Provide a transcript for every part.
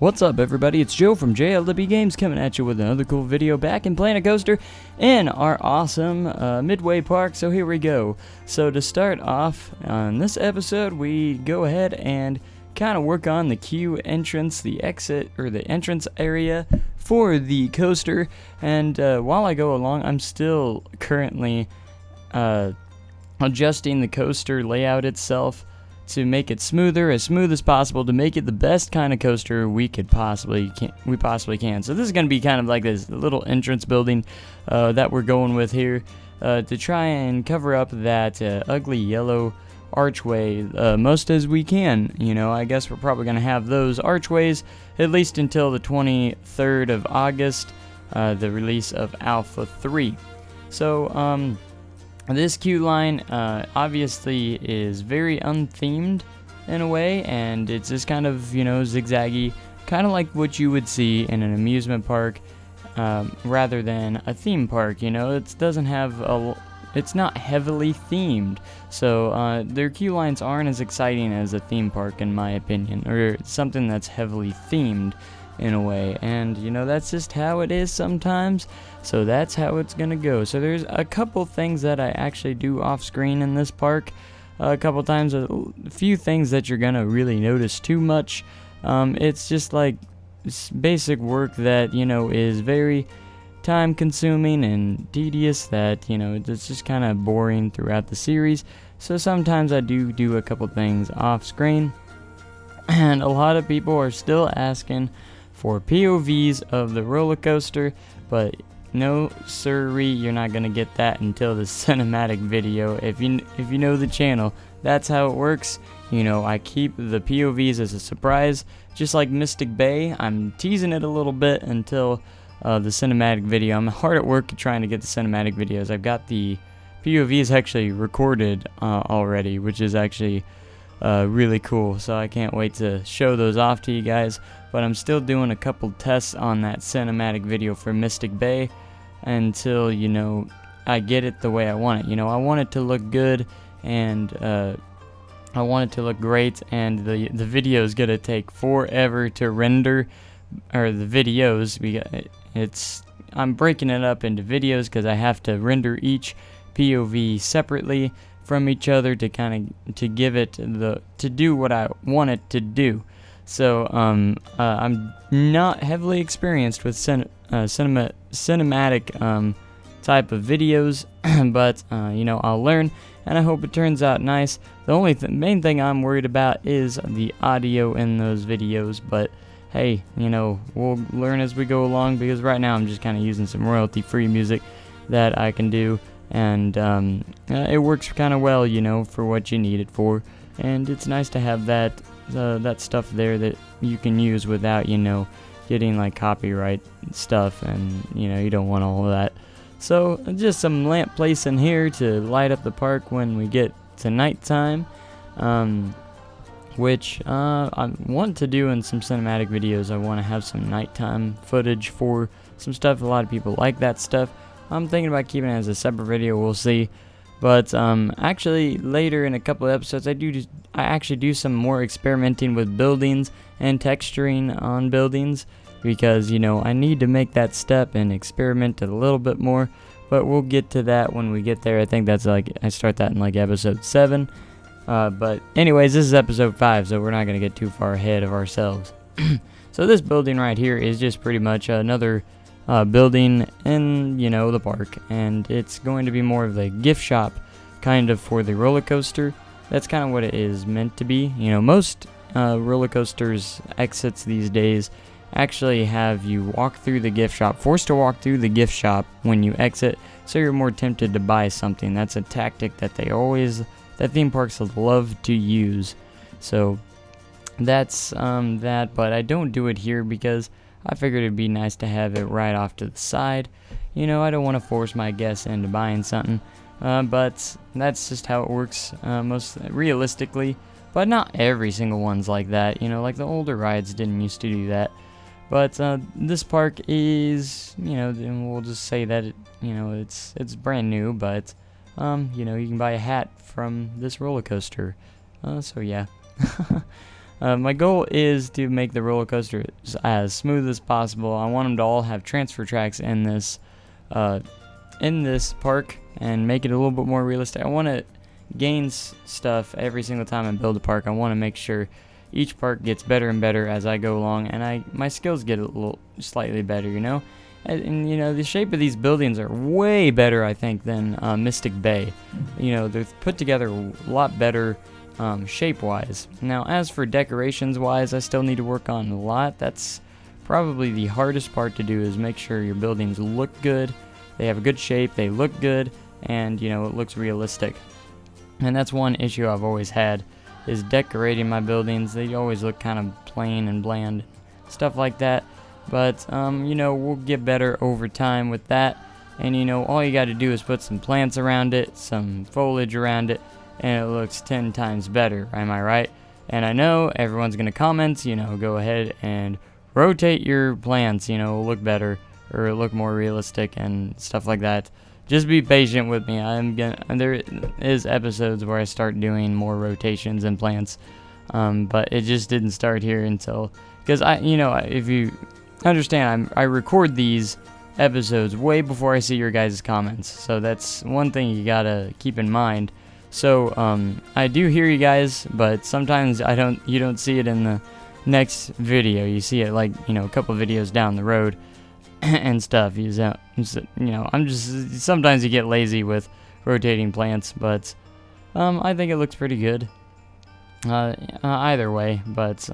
What's up, everybody? It's Joe from JLW Games coming at you with another cool video back in Planet Coaster in our awesome Midway Park. So here we go. So to start off on this episode, we go ahead and kind of work on the queue entrance, the exit or the entrance area for the coaster. And while I go along, I'm still currently adjusting the coaster layout itself to make it as smooth as possible, to make it the best kind of coaster we possibly can. So this is going to be kind of like this little entrance building that we're going with here to try and cover up that ugly yellow archway most as we can. You know, I guess we're probably going to have those archways at least until the 23rd of August, the release of Alpha 3. So this queue line obviously is very unthemed in a way, and it's just kind of, you know, zigzaggy, kind of like what you would see in an amusement park rather than a theme park. You know, it's not heavily themed, so their queue lines aren't as exciting as a theme park, in my opinion, or something that's heavily themed in a way. And you know, that's just how it is sometimes, so that's how it's gonna go. So there's a couple things that I actually do off screen in this park a couple times, a few things that you're gonna really notice too much. It's just like basic work that, you know, is very time consuming and tedious, that, you know, it's just kind of boring throughout the series. So sometimes I do a couple things off screen, and a lot of people are still asking for POVs of the roller coaster, but no sirree, you're not gonna get that until the cinematic video. If you know the channel, that's how it works. You know, I keep the POVs as a surprise, just like Mystic Bay. I'm teasing it a little bit until the cinematic video. I'm hard at work trying to get the cinematic videos. I've got the POVs actually recorded already, which is actually really cool, so I can't wait to show those off to you guys. But I'm still doing a couple tests on that cinematic video for Mystic Bay until, you know, I get it the way I want it. You know, I want it to look good, and I want it to look great, and the video is gonna take forever to render, or the videos. I'm breaking it up into videos because I have to render each POV separately from each other to give it to do what I want it to do. So I'm not heavily experienced with cinematic type of videos, but you know, I'll learn, and I hope it turns out nice. The only main thing I'm worried about is the audio in those videos, but hey, you know, we'll learn as we go along, because right now I'm just kind of using some royalty-free music that I can do, and it works kind of well, you know, for what you need it for. And it's nice to have that stuff there that you can use without, you know, getting like copyright stuff, and you know, you don't want all of that. So just some lamp placing here to light up the park when we get to nighttime, which I want to do in some cinematic videos. I want to have some nighttime footage for some stuff. A lot of people like that stuff. I'm thinking about keeping it as a separate video, we'll see. But actually later in a couple of episodes, I actually do some more experimenting with buildings and texturing on buildings, because, you know, I need to make that step and experiment a little bit more. But we'll get to that when we get there. I think that's like, I start that in like episode 7. But anyways, this is episode 5, so we're not going to get too far ahead of ourselves. So this building right here is just pretty much another building in, you know, the park, and it's going to be more of a gift shop kind of for the roller coaster. That's kind of what it is meant to be. You know, most roller coasters exits these days actually have you walk through the gift shop, forced to walk through the gift shop when you exit, so you're more tempted to buy something. That's a tactic that that theme parks love to use. So that's that, but I don't do it here because I figured it'd be nice to have it right off to the side. You know, I don't want to force my guests into buying something, but that's just how it works most realistically. But not every single one's like that. You know, like the older rides didn't used to do that. But this park is, you know, and we'll just say that you know, it's brand new, but you know, you can buy a hat from this roller coaster. So yeah. My goal is to make the roller coaster as smooth as possible. I want them to all have transfer tracks in this park and make it a little bit more realistic. I want to gain stuff every single time I build a park. I want to make sure each park gets better and better as I go along, and my skills get a little slightly better, you know. And you know, the shape of these buildings are way better, I think, than Mystic Bay. You know, they're put together a lot better shape-wise. Now, as for decorations-wise, I still need to work on a lot. That's probably the hardest part to do, is make sure your buildings look good, they have a good shape, they look good, and you know, it looks realistic. And that's one issue I've always had, is decorating my buildings. They always look kind of plain and bland, stuff like that. But you know, we'll get better over time with that. And you know, all you got to do is put some plants around it, some foliage around it, and it looks 10 times better. Am I right? And I know everyone's gonna comment, you know, go ahead and rotate your plants, you know, look better or look more realistic and stuff like that. Just be patient with me. There is episodes where I start doing more rotations and plants, but it just didn't start here until, because if you understand, I record these episodes way before I see your guys' comments, so that's one thing you gotta keep in mind. So I do hear you guys, but sometimes you don't see it in the next video. You see it like, you know, a couple videos down the road and stuff. Sometimes you get lazy with rotating plants, but I think it looks pretty good either way. But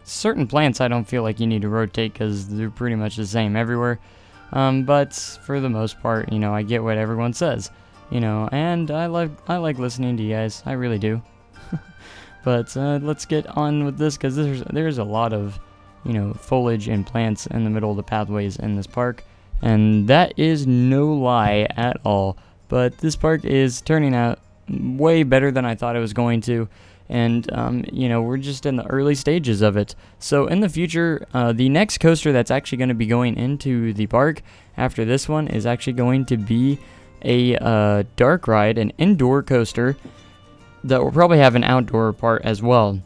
certain plants I don't feel like you need to rotate, because they're pretty much the same everywhere. But for the most part, you know, I get what everyone says, you know, and I like listening to you guys. I really do. But let's get on with this, because there's a lot of, you know, foliage and plants in the middle of the pathways in this park, and that is no lie at all. But this park is turning out way better than I thought it was going to, and you know, we're just in the early stages of it. So in the future, the next coaster that's actually going to be going into the park after this one is actually going to be a dark ride, an indoor coaster that will probably have an outdoor part as well.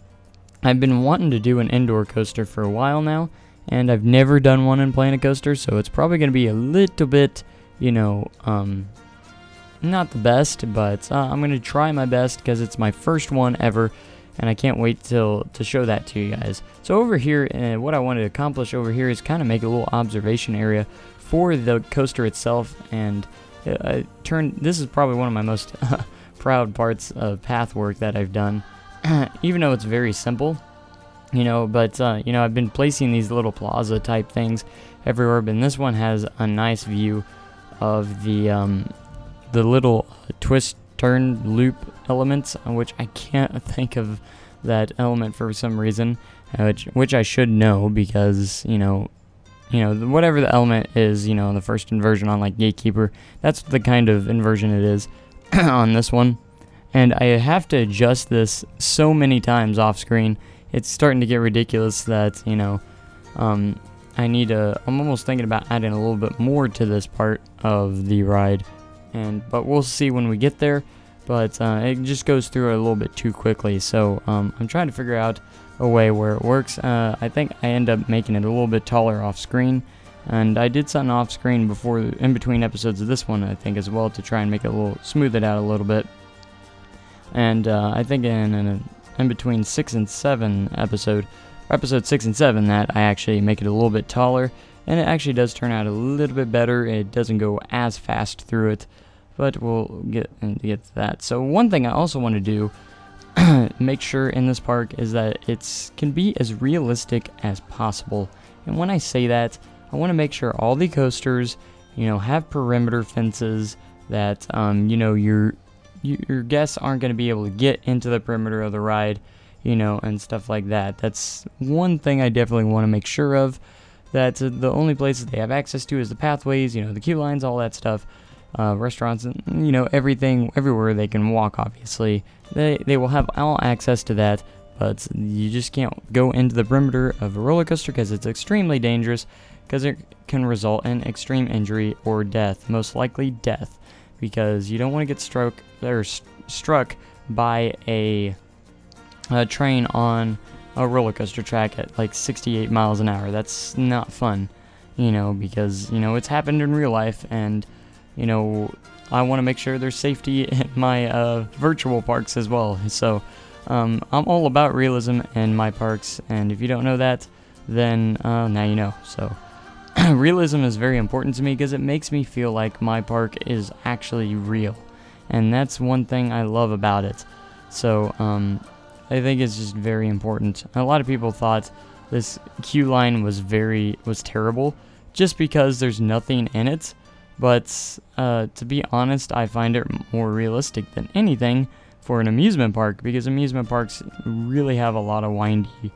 I've been wanting to do an indoor coaster for a while now, and I've never done one in Planet Coaster, so it's probably going to be a little bit, you know, not the best, but I'm going to try my best, because it's my first one ever, and I can't wait to show that to you guys. So over here, what I wanted to accomplish over here is kind of make a little observation area for the coaster itself, and this is probably one of my most proud parts of path work that I've done. Even though it's very simple, you know, but you know, I've been placing these little plaza type things everywhere, but this one has a nice view of the little twist turn loop elements, which I can't think of that element for some reason, which I should know, because you know whatever the element is, you know, in the first inversion on like Gatekeeper, that's the kind of inversion it is on this one. And I have to adjust this so many times off screen. It's starting to get ridiculous that, you know, I'm almost thinking about adding a little bit more to this part of the ride, but we'll see when we get there. But it just goes through it a little bit too quickly, so I'm trying to figure out a way where it works. I think I end up making it a little bit taller off screen, and I did something off screen before, in between episodes of this one, I think, as well, to try and make it smooth it out a little bit. And I think in between 6 and 7 episode 6 and 7, that I actually make it a little bit taller, and it actually does turn out a little bit better. It doesn't go as fast through it, but we'll get to that. So one thing I also want to do, make sure in this park, is that it can be as realistic as possible. And when I say that, I want to make sure all the coasters, you know, have perimeter fences that, you know, your guests aren't going to be able to get into the perimeter of the ride, you know, and stuff like that. That's one thing I definitely want to make sure of, that the only places they have access to is the pathways, you know, the queue lines, all that stuff, restaurants, and, you know, everywhere they can walk, obviously. They will have all access to that, but you just can't go into the perimeter of a roller coaster, because it's extremely dangerous, because it can result in extreme injury or death, most likely death, because you don't want to get struck by a train on a roller coaster track at like 68 miles an hour. That's not fun, you know, because, you know, it's happened in real life, and, you know, I want to make sure there's safety in my virtual parks as well. So I'm all about realism in my parks, and if you don't know that, then now you know. So realism is very important to me because it makes me feel like my park is actually real, and that's one thing I love about it. So I think it's just very important. A lot of people thought this queue line was terrible just because there's nothing in it, but to be honest, I find it more realistic than anything for an amusement park, because amusement parks really have a lot of windy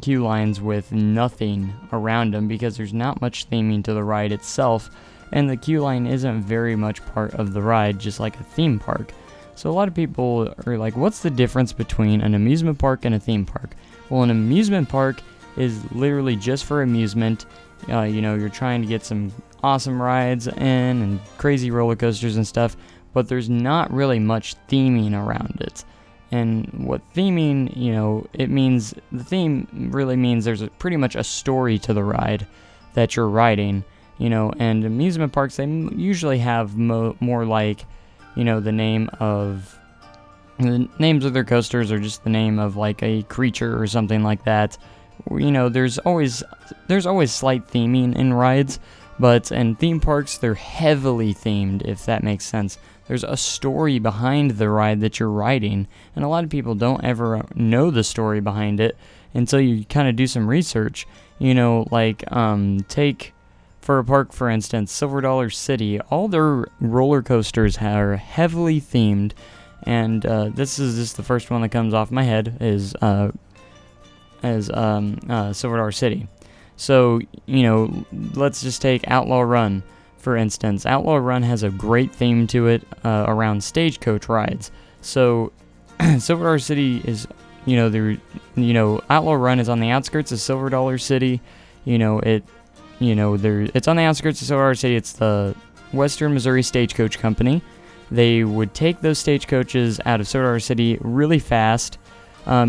queue lines with nothing around them because there's not much theming to the ride itself, and the queue line isn't very much part of the ride, just like a theme park. So a lot of people are like, what's the difference between an amusement park and a theme park? Well, an amusement park is literally just for amusement. You know, you're trying to get some awesome rides in and crazy roller coasters and stuff, but there's not really much theming around it. And what theming, you know, it means, the theme really means there's pretty much a story to the ride that you're riding, you know, and amusement parks, they usually have more like, you know, the names of their coasters, or just the name of like a creature or something like that. You know, there's always slight theming in rides, but in theme parks, they're heavily themed, if that makes sense. There's a story behind the ride that you're riding, and a lot of people don't ever know the story behind it until you kind of do some research. You know, like, take, for a park, for instance, Silver Dollar City, all their roller coasters are heavily themed, and this is just the first one that comes off my head, is Silver Dollar City. So, you know, let's just take Outlaw Run, for instance. Outlaw Run has a great theme to it around stagecoach rides. So, Silver Dollar City is, Outlaw Run is on the outskirts of Silver Dollar City. It's on the outskirts of Silver Dollar City. It's the Western Missouri Stagecoach Company. They would take those stagecoaches out of Silver Dollar City really fast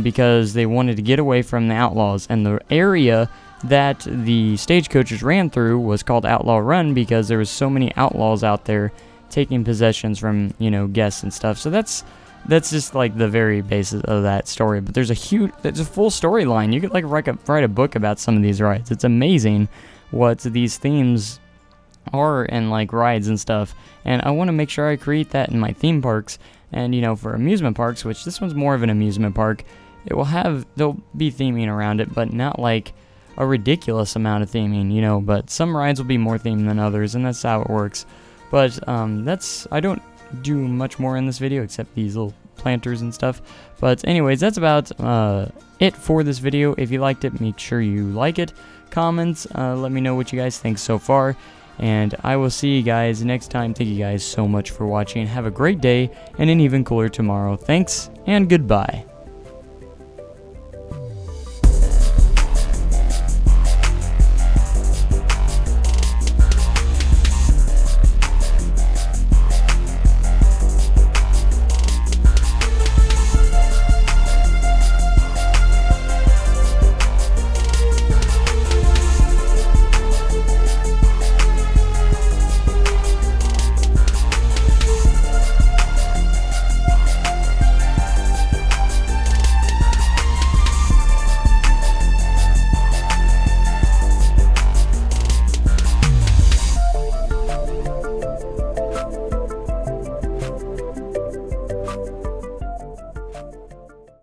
because they wanted to get away from the outlaws, and the area that the stagecoaches ran through was called Outlaw Run because there was so many outlaws out there taking possessions from, guests and stuff. So that's just like the very basis of that story. But there's a full storyline. You could like write a book about some of these rides. It's amazing what these themes are and like rides and stuff. And I want to make sure I create that in my theme parks. And for amusement parks, which this one's more of an amusement park, there'll be theming around it, but not like a ridiculous amount of theming, but some rides will be more themed than others, and that's how it works. But I don't do much more in this video except these little planters and stuff. But anyways, that's about it for this video. If you liked it, make sure you like it, comment, let me know what you guys think so far, and I will see you guys next time. Thank you guys so much for watching. Have a great day and an even cooler tomorrow. Thanks and goodbye.